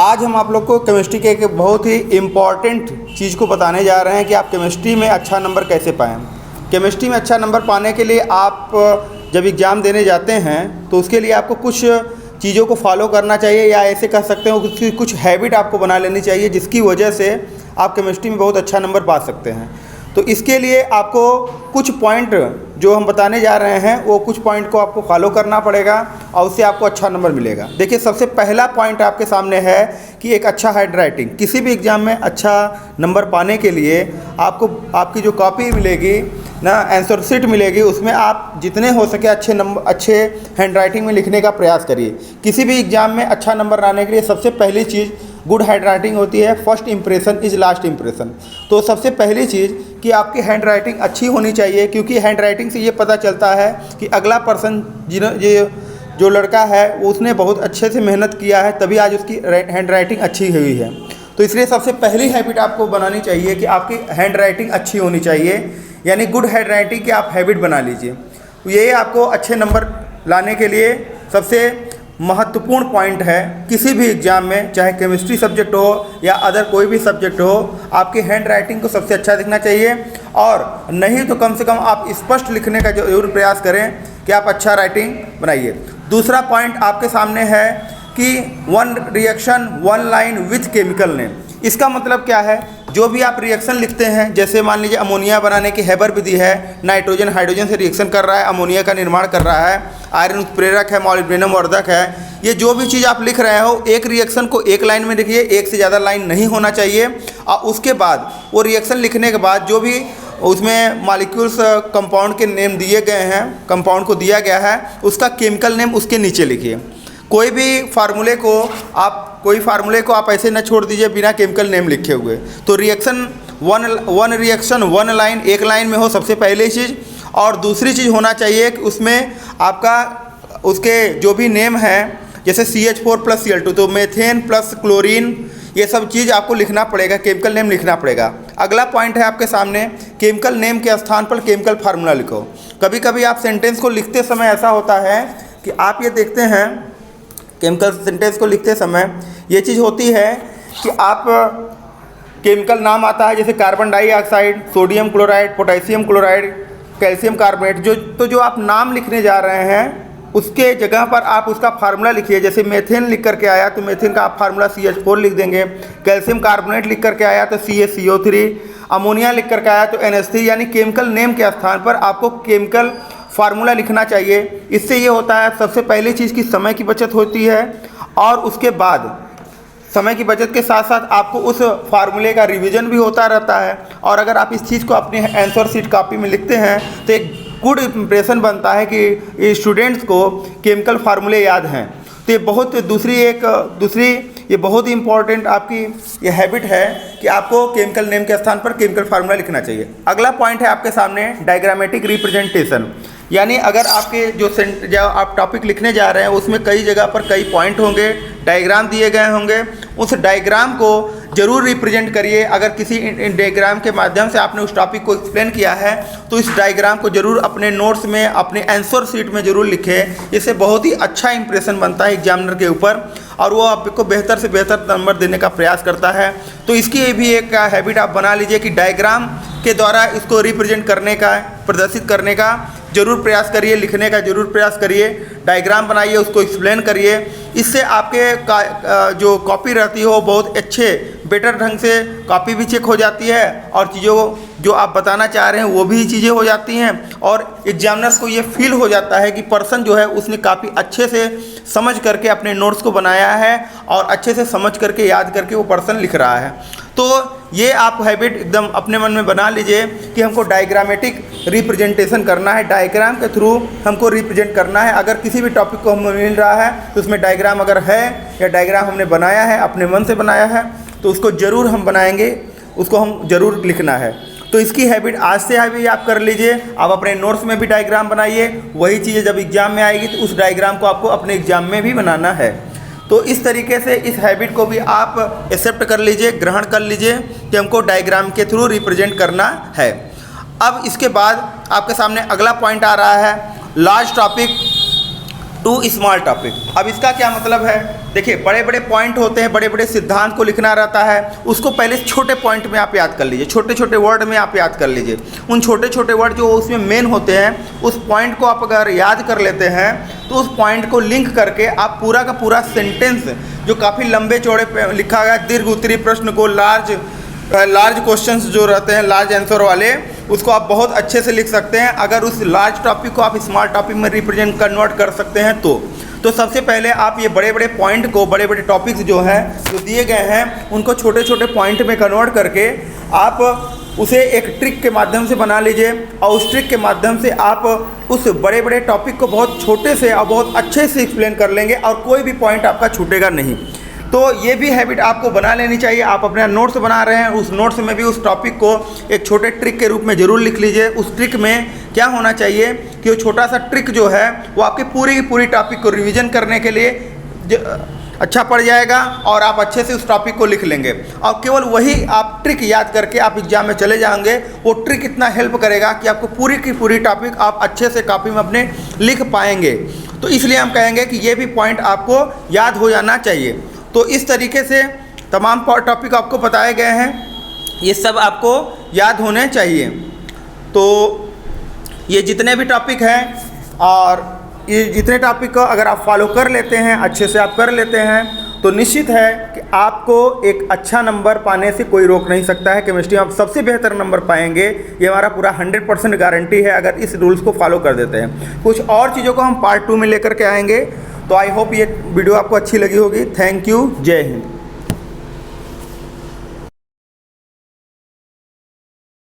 आज हम आप लोग को केमिस्ट्री के एक बहुत ही इम्पॉर्टेंट चीज़ को बताने जा रहे हैं कि आप केमिस्ट्री में अच्छा नंबर कैसे पाएँ। केमिस्ट्री में अच्छा नंबर पाने के लिए आप जब एग्ज़ाम देने जाते हैं तो उसके लिए आपको कुछ चीज़ों को फॉलो करना चाहिए, या ऐसे कह सकते हो उसकी कुछ हैबिट आपको बना लेनी चाहिए जिसकी वजह से आप केमिस्ट्री में बहुत अच्छा नंबर पा सकते हैं। तो इसके लिए आपको कुछ पॉइंट जो हम बताने जा रहे हैं वो कुछ पॉइंट को आपको फॉलो करना पड़ेगा और उससे आपको अच्छा नंबर मिलेगा। देखिए, सबसे पहला पॉइंट आपके सामने है कि एक अच्छा हैंड राइटिंग। किसी भी एग्ज़ाम में अच्छा नंबर पाने के लिए आपको आपकी जो कॉपी मिलेगी ना, आंसर शीट मिलेगी, उसमें आप जितने हो सके अच्छे हैंड राइटिंग में लिखने का प्रयास करिए। किसी भी एग्ज़ाम में अच्छा नंबर लाने के लिए सबसे पहली चीज़ गुड हैंड राइटिंग होती है। First impression is last impression. तो सबसे पहली चीज़ कि आपकी हैंड राइटिंग अच्छी होनी चाहिए, क्योंकि हैंड राइटिंग से ये पता चलता है कि अगला पर्सन जो लड़का है उसने बहुत अच्छे से मेहनत किया है, तभी आज उसकी हैंड राइटिंग अच्छी हुई है। तो इसलिए सबसे पहली हैबिट आपको बनानी चाहिए कि आपकी हैंड राइटिंग अच्छी होनी चाहिए, यानी गुड हैंड राइटिंग की आप हैबिट बना लीजिए। ये आपको अच्छे नंबर लाने के लिए सबसे महत्वपूर्ण पॉइंट है। किसी भी एग्ज़ाम में, चाहे केमिस्ट्री सब्जेक्ट हो या अदर कोई भी सब्जेक्ट हो, आपकी हैंड राइटिंग को सबसे अच्छा दिखना चाहिए, और नहीं तो कम से कम आप स्पष्ट लिखने का जरूर प्रयास करें कि आप अच्छा राइटिंग बनाइए। दूसरा पॉइंट आपके सामने है कि one reaction one line with chemical name. इसका मतलब क्या है? जो भी आप रिएक्शन लिखते हैं, जैसे मान लीजिए अमोनिया बनाने की हैबर विधि है, नाइट्रोजन हाइड्रोजन से रिएक्शन कर रहा है, अमोनिया का निर्माण कर रहा है, आयरन उत्प्रेरक है, मॉलिब्डेनम वर्धक है, ये जो भी चीज़ आप लिख रहे हो, एक रिएक्शन को एक लाइन में लिखिए, एक से ज़्यादा लाइन नहीं होना चाहिए। और उसके बाद वो रिएक्शन लिखने के बाद जो भी उसमें मॉलिक्यूल्स कंपाउंड के नेम दिए गए हैं, कंपाउंड को दिया गया है, उसका केमिकल नेम उसके नीचे लिखिए। कोई फार्मूले को आप ऐसे न छोड़ दीजिए बिना केमिकल नेम लिखे हुए। तो reaction one reaction one line, एक लाइन में हो, सबसे पहली चीज़। और दूसरी चीज़ होना चाहिए कि उसमें आपका उसके जो भी नेम है, जैसे CH4 + Cl2, तो मेथेन प्लस क्लोरीन, ये सब चीज़ आपको लिखना पड़ेगा, केमिकल नेम लिखना पड़ेगा। अगला पॉइंट है आपके सामने, केमिकल नेम के स्थान पर केमिकल फार्मूला लिखो। कभी कभी आप सेंटेंस को लिखते समय ऐसा होता है कि आप ये देखते हैं, केमिकल सेंटेंस को लिखते समय ये चीज़ होती है कि आप केमिकल नाम आता है, जैसे carbon dioxide, sodium chloride, potassium chloride, calcium carbonate, जो आप नाम लिखने जा रहे हैं उसके जगह पर आप उसका फार्मूला लिखिए। जैसे मेथेन लिख करके आया तो मेथेन का आप फार्मूला CH4 लिख देंगे, कैल्शियम कार्बोनेट लिख करके आया तो CaCO3, अमोनिया लिख करके आया तो NH3, यानी केमिकल नेम के स्थान पर आपको केमिकल फार्मूला लिखना चाहिए। इससे ये होता है, सबसे पहली चीज़ की समय की बचत होती है, और उसके बाद समय की बचत के साथ साथ आपको उस फार्मूले का रिवीजन भी होता रहता है। और अगर आप इस चीज़ को अपने आंसर शीट कॉपी में लिखते हैं तो एक गुड इंप्रेशन बनता है कि स्टूडेंट्स को केमिकल फार्मूले याद हैं। तो ये बहुत ही इम्पॉर्टेंट आपकी ये हैबिट है कि आपको केमिकल नेम के स्थान पर केमिकल फार्मूला लिखना चाहिए। अगला पॉइंट है आपके सामने डायग्रामेटिक रिप्रेजेंटेशन, यानी अगर आपके जो आप टॉपिक लिखने जा रहे हैं उसमें कई जगह पर कई पॉइंट होंगे, डायग्राम दिए गए होंगे, उस डायग्राम को जरूर रिप्रेजेंट करिए। अगर किसी डायग्राम के माध्यम से आपने उस टॉपिक को एक्सप्लेन किया है तो इस डायग्राम को जरूर अपने नोट्स में, अपने आंसर शीट में जरूर लिखें। इससे बहुत ही अच्छा इंप्रेशन बनता है एग्जामिनर के ऊपर, और वो आपको बेहतर से बेहतर नंबर देने का प्रयास करता है। तो इसकी भी एक हैबिट आप बना लीजिए कि डायग्राम के द्वारा इसको रिप्रेजेंट करने का, प्रदर्शित करने का जरूर प्रयास करिए, लिखने का जरूर प्रयास करिए, डायग्राम बनाइए, उसको एक्सप्लेन करिए। इससे आपके जो कॉपी रहती है वो बहुत अच्छे बेटर ढंग से कॉपी भी चेक हो जाती है, और चीज़ों जो आप बताना चाह रहे हैं वो भी चीज़ें हो जाती हैं, और एग्जामिनर्स को ये फील हो जाता है कि पर्सन जो है उसने काफ़ी अच्छे से समझ करके अपने नोट्स को बनाया है, और अच्छे से समझ करके याद करके वो पर्सन लिख रहा है। तो ये आप हैबिट एकदम अपने मन में बना लीजिए कि हमको डायग्रामेटिक रिप्रेजेंटेशन करना है, डायग्राम के थ्रू हमको रिप्रेजेंट करना है। अगर किसी भी टॉपिक को हमें मिल रहा है तो उसमें डायग्राम अगर है, या डायग्राम हमने बनाया है, अपने मन से बनाया है, तो उसको ज़रूर हम बनाएंगे, उसको हम ज़रूर लिखना है। तो इसकी हैबिट आज से अभी आप कर लीजिए। आप अपने नोट्स में भी डायग्राम बनाइए, वही चीज़ें जब एग्ज़ाम में आएगी तो उस डायग्राम को आपको अपने एग्ज़ाम में भी बनाना है। तो इस तरीके से इस हैबिट को भी आप एक्सेप्ट कर लीजिए, ग्रहण कर लीजिए कि हमको डायग्राम के थ्रू रिप्रेजेंट करना है। अब इसके बाद आपके सामने अगला पॉइंट आ रहा है, large topic to small topic. अब इसका क्या मतलब है? देखिए बड़े बड़े पॉइंट होते हैं, बड़े बड़े सिद्धांत को लिखना रहता है, उसको पहले छोटे पॉइंट में आप याद कर लीजिए, छोटे छोटे वर्ड में आप याद कर लीजिए। उन छोटे छोटे वर्ड जो उसमें मेन होते हैं, उस पॉइंट को आप अगर याद कर लेते हैं तो उस पॉइंट को लिंक करके आप पूरा का पूरा सेंटेंस जो काफ़ी लंबे चौड़े लिखा गया दीर्घ उत्तरी प्रश्न को लार्ज क्वेश्चंस जो रहते हैं लार्ज आंसर वाले, उसको आप बहुत अच्छे से लिख सकते हैं अगर उस लार्ज टॉपिक को आप स्मॉल टॉपिक में रिप्रेजेंट कन्वर्ट कर सकते हैं तो सबसे पहले आप ये बड़े बड़े पॉइंट को, बड़े बड़े टॉपिक्स जो हैं जो दिए गए हैं उनको छोटे छोटे पॉइंट में कन्वर्ट करके आप उसे एक ट्रिक के माध्यम से बना लीजिए और उस ट्रिक के माध्यम से आप उस बड़े बड़े टॉपिक को बहुत छोटे से और बहुत अच्छे से एक्सप्लेन कर लेंगे और कोई भी पॉइंट आपका छूटेगा नहीं। तो ये भी हैबिट आपको बना लेनी चाहिए। आप अपना नोट्स बना रहे हैं, उस नोट्स में भी उस टॉपिक को एक छोटे ट्रिक के रूप में ज़रूर लिख लीजिए। उस ट्रिक में क्या होना चाहिए कि वो छोटा सा ट्रिक जो है वो आपकी पूरी की पूरी टॉपिक को रिवीजन करने के लिए अच्छा पड़ जाएगा और आप अच्छे से उस टॉपिक को लिख लेंगे और केवल वही आप ट्रिक याद करके आप एग्जाम में चले जाएंगे। वो ट्रिक इतना हेल्प करेगा कि आपको पूरी की पूरी टॉपिक आप अच्छे से कॉपी में अपने लिख पाएंगे। तो इसलिए हम कहेंगे कि ये भी पॉइंट आपको याद हो जाना चाहिए। तो इस तरीके से तमाम टॉपिक आपको बताए गए हैं, ये सब आपको याद होने चाहिए। तो ये जितने भी टॉपिक हैं और ये जितने टॉपिक को अगर आप फॉलो कर लेते हैं, अच्छे से आप कर लेते हैं, तो निश्चित है कि आपको एक अच्छा नंबर पाने से कोई रोक नहीं सकता है। केमिस्ट्री में आप सबसे बेहतर नंबर पाएंगे, ये हमारा पूरा 100% गारंटी है अगर इस रूल्स को फॉलो कर देते हैं। कुछ और चीज़ों को हम पार्ट 2 में लेकर के आएंगे। तो आई होप ये वीडियो आपको अच्छी लगी होगी। थैंक यू, जय हिंद।